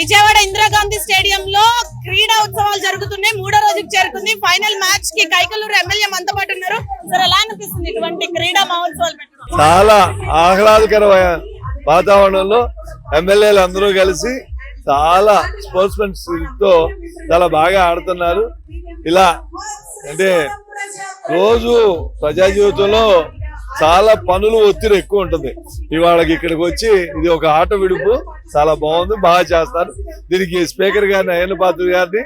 Vijayawada Indira Gandhi stadium లో క్రీడా ఉత్సవాలు జరుగుతున్నాయి. మూడో రోజుకి చేరుకుంది. ఫైనల్ మ్యాచ్ కి కైకలూరు ఎమ్మెల్యే మనతో పాటు ఉన్నారు. సార్, ఎలా అనిపిస్తుంది ఇటువంటి క్రీడా మహోత్సవాలు? చాలా ఆహ్లాదకరమైన వాతావరణంలో ఎమ్మెల్యేలు అందరూ కలిసి చాలా స్పోర్ట్స్ మెన్ తో చాలా బాగా ఆడుతున్నారు. ఇలా అంటే రోజు ప్రజా జీవితంలో చాలా పనులు ఒత్తిడి ఎక్కువ ఉంటుంది. ఇవాళకి ఇక్కడికి వచ్చి ఇది ఒక ఆట విడుపు చాలా బాగుంది, బాగా చేస్తారు. దీనికి స్పీకర్ గారిని అయ్యన్న పాత్రుడు గారిని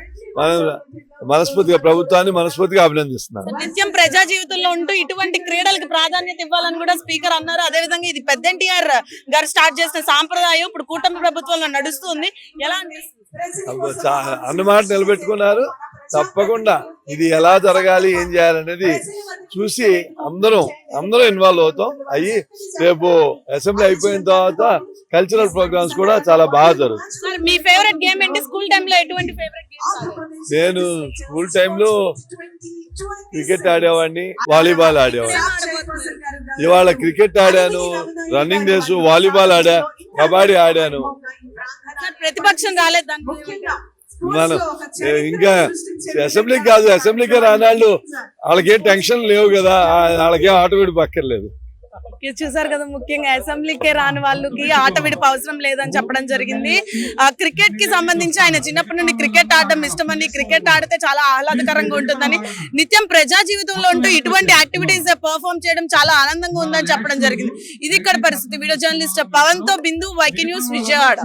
మనస్ఫూర్తిగా ప్రభుత్వాన్ని మనస్ఫూర్తిగా అభినందిస్తున్నారు. నిత్యం ప్రజా జీవితంలో ఉంటూ ఇటువంటి క్రీడలకు ప్రాధాన్యత ఇవ్వాలని కూడా స్పీకర్ అన్నారు. అదే విధంగా ఇది పెద్ద ఎన్టీఆర్ గారు స్టార్ట్ చేసిన సాంప్రదాయం ఇప్పుడు కూటమి ప్రభుత్వంలో నడుస్తుంది. ఎలా అనిపిస్తుంది? అన్నమాట నిలబెట్టుకున్నారు. తప్పకుండా ఇది ఎలా జరగాలి, ఏం చేయాలనేది చూసి అందరం ఇన్వాల్వ్ అవుతాం. అయ్యి రేపు అసెంబ్లీ అయిపోయిన తర్వాత కల్చరల్ ప్రోగ్రామ్స్ కూడా చాలా బాగా జరుగుతాయి. మీ ఫేవరెట్ గేమ్ ఏంటి? స్కూల్ టైంలో ఎటువంటి ఫేవరెట్ గేమ్? నేను స్కూల్ టైంలో క్రికెట్ ఆడేవాడిని, వాలీబాల్ ఆడేవాడిని. ఇవాళ క్రికెట్ ఆడాను, రన్నింగ్ రేసు, వాలీబాల్ ఆడా, కబడ్డీ ఆడాను. ప్రతిపక్షం రాలేదు మనం ఇంకా అసెంబ్లీకి కాదు, అసెంబ్లీకి రానాళ్ళు వాళ్ళకేం టెన్షన్ లేవు కదా, వాళ్ళకేం ఆట విడిపు అక్కర్లేదు. చూసారు కదా, ముఖ్యంగా అసెంబ్లీకే రాని వాళ్ళకి ఆట విడిపు అవసరం లేదని చెప్పడం జరిగింది. క్రికెట్ కి సంబంధించి ఆయన చిన్నప్పటి నుండి క్రికెట్ ఆడడం ఇష్టమని, క్రికెట్ ఆడితే చాలా ఆహ్లాదకరంగా ఉంటుందని, నిత్యం ప్రజా జీవితంలో ఉంటూ ఇటువంటి యాక్టివిటీస్ పర్ఫామ్ చేయడం చాలా ఆనందంగా ఉందని చెప్పడం జరిగింది. ఇది ఇక్కడ పరిస్థితి. వీడియో జర్నలిస్ట్ పవన్ తో బిందు, వైకే న్యూస్, విజయవాడ.